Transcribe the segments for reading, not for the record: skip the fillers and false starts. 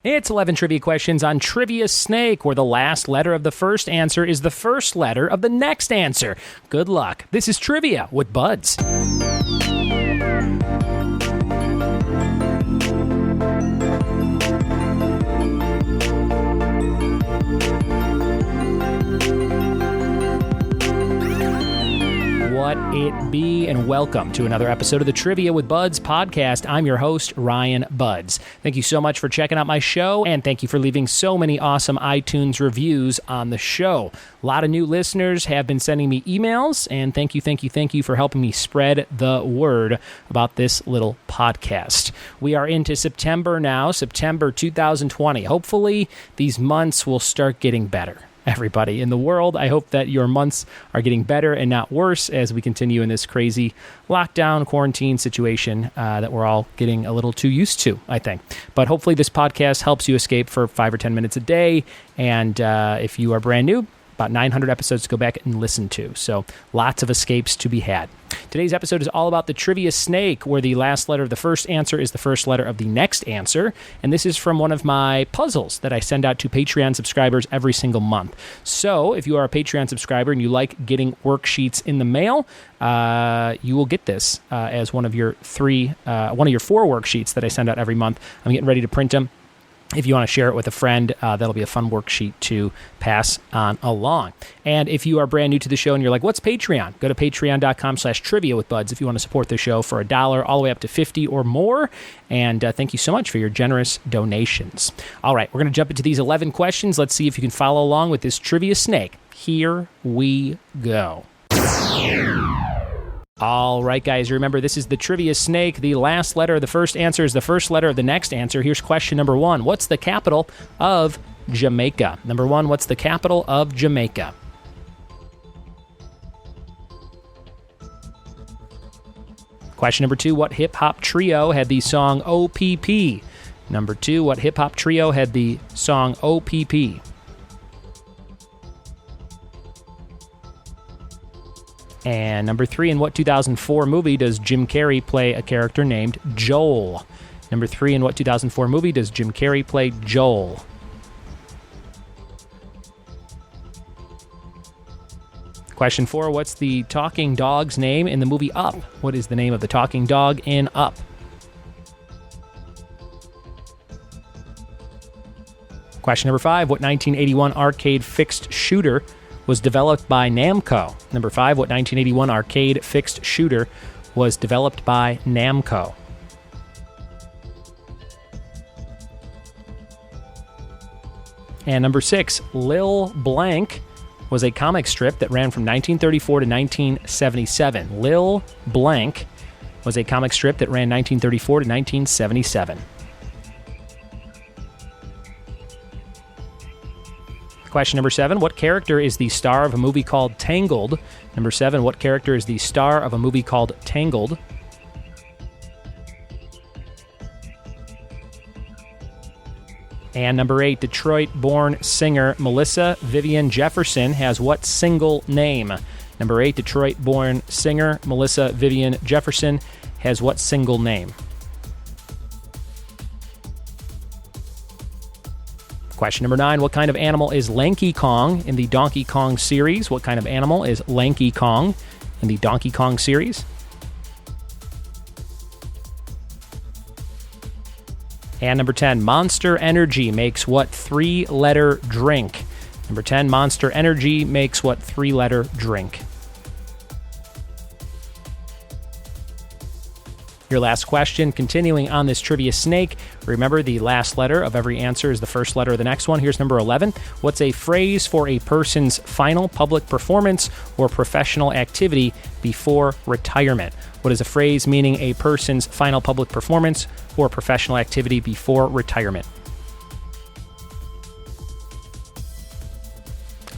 It's 11 trivia questions on Trivia Snake, where the last letter of the first answer is the first letter of the next answer. Good luck. This is Trivia with Buds. What it be, and welcome to another episode of the Trivia with Buds podcast. I'm your host, Ryan Buds. Thank you so much for checking out my show, and thank you for leaving so many awesome iTunes reviews on the show. A lot of new listeners have been sending me emails, and thank you for helping me spread the word about this little podcast. We are into September now, September 2020. Hopefully, these months will start getting better. Everybody in the world, I hope that your months are getting better and not worse as we continue in this crazy lockdown, quarantine situation that we're all getting a little too used to, I think. But hopefully this podcast helps you escape for 5 or 10 minutes a day. And if you are brand new, about 900 episodes to go back and listen to. So lots of escapes to be had. Today's episode is all about the Trivia Snake, where the last letter of the first answer is the first letter of the next answer. And this is from one of my puzzles that I send out to Patreon subscribers every single month. So if you are a Patreon subscriber and you like getting worksheets in the mail, you will get this as one of your 4 worksheets that I send out every month. I'm getting ready to print them. If you want to share it with a friend, that'll be a fun worksheet to pass on along. And if you are brand new to the show and you're like, what's Patreon? Go to patreon.com/trivia with Buds if you want to support the show for $1 all the way up to $50 or more. And thank you so much for your generous donations. All right, we're going to jump into these 11 questions. Let's see if you can follow along with this Trivia Snake. Here we go. All right, guys, remember, this is the Trivia Snake. The last letter of the first answer is the first letter of the next answer. Here's question number 1. What's the capital of Jamaica? Number 1, what's the capital of Jamaica? Question number 2, what hip-hop trio had the song OPP? Number 2, what hip-hop trio had the song OPP? And number 3, in what 2004 movie does Jim Carrey play a character named Joel? Number 3, in what 2004 movie does Jim Carrey play Joel? Question 4, what's the talking dog's name in the movie Up? What is the name of the talking dog in Up? Question number 5, what 1981 arcade fixed shooter was developed by Namco? Number 5, what 1981 arcade fixed shooter was developed by Namco? And number 6, Lil Blank was a comic strip that ran from 1934 to 1977. Lil Blank was a comic strip that ran 1934 to 1977. Question number 7, what character is the star of a movie called Tangled? Number 7, what character is the star of a movie called Tangled? And number 8, Detroit-born singer Melissa Vivian Jefferson has what single name? Number 8, Detroit-born singer Melissa Vivian Jefferson has what single name? Question number 9, what kind of animal is Lanky Kong in the Donkey Kong series? What kind of animal is Lanky Kong in the Donkey Kong series? And number 10, Monster Energy makes what 3-letter drink? Number 10, Monster Energy makes what 3-letter drink? Your last question, continuing on this Trivia Snake. Remember, the last letter of every answer is the first letter of the next one. Here's number 11. What's a phrase for a person's final public performance or professional activity before retirement? What is a phrase meaning a person's final public performance or professional activity before retirement?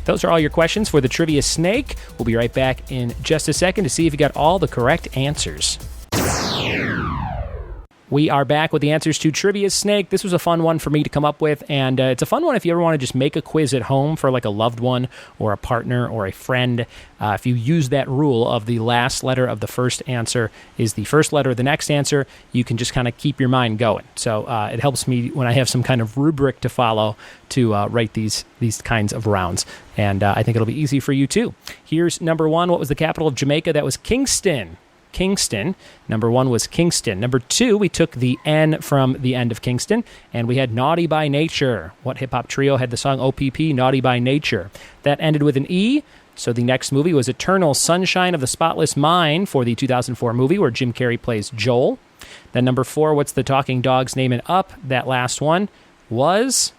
Those are all your questions for the Trivia Snake. We'll be right back in just a second to see if you got all the correct answers. We are back with the answers to Trivia Snake. This was a fun one for me to come up with, and it's a fun one if you ever want to just make a quiz at home for like a loved one or a partner or a friend. If you use that rule of the last letter of the first answer is the first letter of the next answer, you can just kind of keep your mind going. So it helps me when I have some kind of rubric to follow to write these kinds of rounds, and I think it'll be easy for you too. Here's number one. What was the capital of Jamaica? That was Kingston. Kingston. Number one was Kingston. Number two, we took the N from the end of Kingston, and we had Naughty by Nature. What hip-hop trio had the song OPP, Naughty by Nature? That ended with an E, so the next movie was Eternal Sunshine of the Spotless Mind for the 2004 movie where Jim Carrey plays Joel. Then number four, what's the talking dog's name in Up? That last one was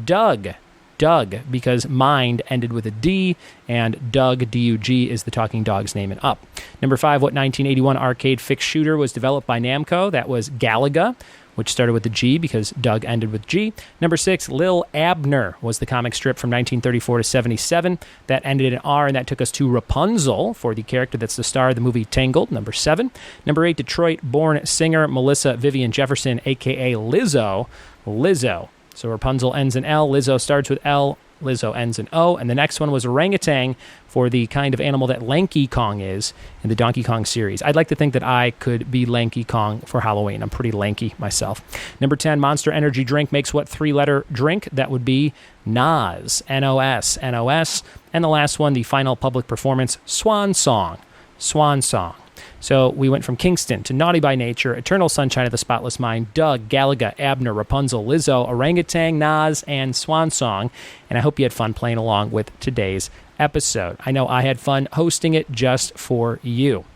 Doug. Doug, because mind ended with a D, and Doug, D-U-G, is the talking dog's name in Up. Number five, what 1981 arcade fixed shooter was developed by Namco? That was Galaga, which started with a G because Doug ended with G. Number six, Lil Abner was the comic strip from 1934 to 77. That ended in R, and that took us to Rapunzel for the character that's the star of the movie Tangled, number 7. Number 8, Detroit-born singer Melissa Vivian Jefferson, a.k.a. Lizzo. Lizzo. So Rapunzel ends in L, Lizzo starts with L, Lizzo ends in O, and the next one was orangutan for the kind of animal that Lanky Kong is in the Donkey Kong series. I'd like to think that I could be Lanky Kong for Halloween. I'm pretty lanky myself. Number 10, Monster Energy drink makes what three-letter drink? That would be NOS, N-O-S, N-O-S. And the last one, the final public performance, Swan Song, Swan Song. So we went from Kingston to Naughty by Nature, Eternal Sunshine of the Spotless Mind, Doug, Galaga, Abner, Rapunzel, Lizzo, Orangutan, Nas, and Swan Song. And I hope you had fun playing along with today's episode. I know I had fun hosting it just for you.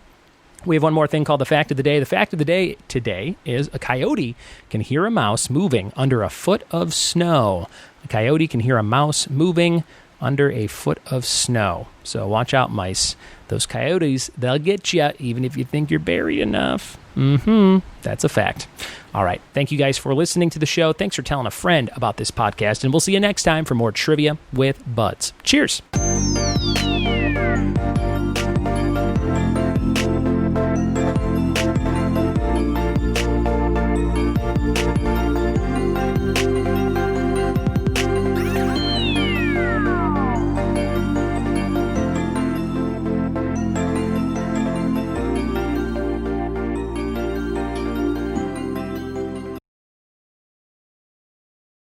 We have one more thing called the Fact of the Day. The Fact of the Day today is a coyote can hear a mouse moving under a foot of snow. A coyote can hear a mouse moving under a foot of snow. So watch out, mice. Those coyotes, they'll get you, even if you think you're buried enough. That's a fact. All right. Thank you guys for listening to the show. Thanks for telling a friend about this podcast, and we'll see you next time for more Trivia with Buds. Cheers.